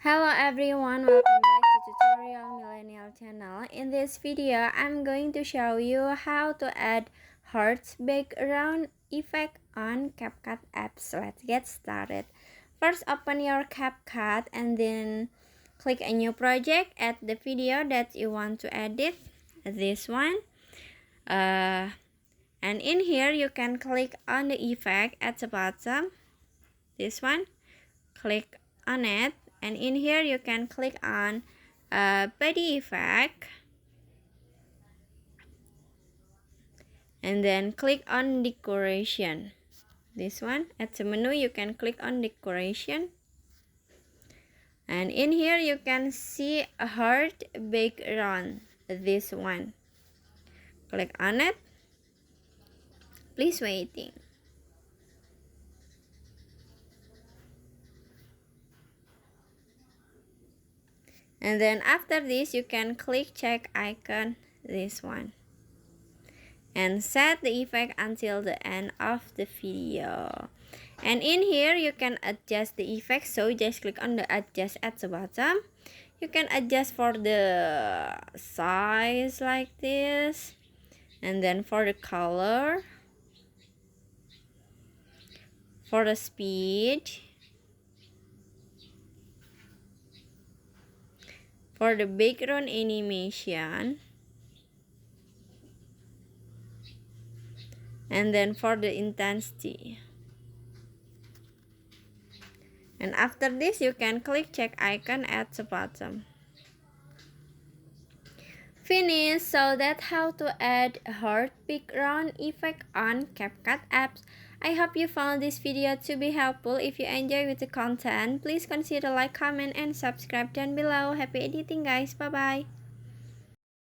Hello everyone, welcome back to Tutorial Millennial channel. In this video, I'm going to show you how to add hearts background effect on Capcut apps. Let's get started. First, open your Capcut and then click a new project. Add the video that you want to edit, this one. And in here, you can click on the effect at the bottom, this one. Click on it. And in here you can click on body effect and then click on decoration, this one. At the menu you can click on decoration, and in here you can see a heart background, this one. Click on it, please waiting. And then after this you can click check icon, this one, and set the effect until the end of the video. And in here you can adjust the effect, so just click on the adjust at the bottom. You can adjust for the size like this, and then for the color, for the speed, for the background animation, and then for the intensity. And after this you can click check icon at the bottom. Finish. So that's how to add a heart background effect on Capcut apps. I hope you found this video to be helpful. If you enjoy with the content, please consider like, comment, and subscribe down below. Happy editing guys. Bye bye.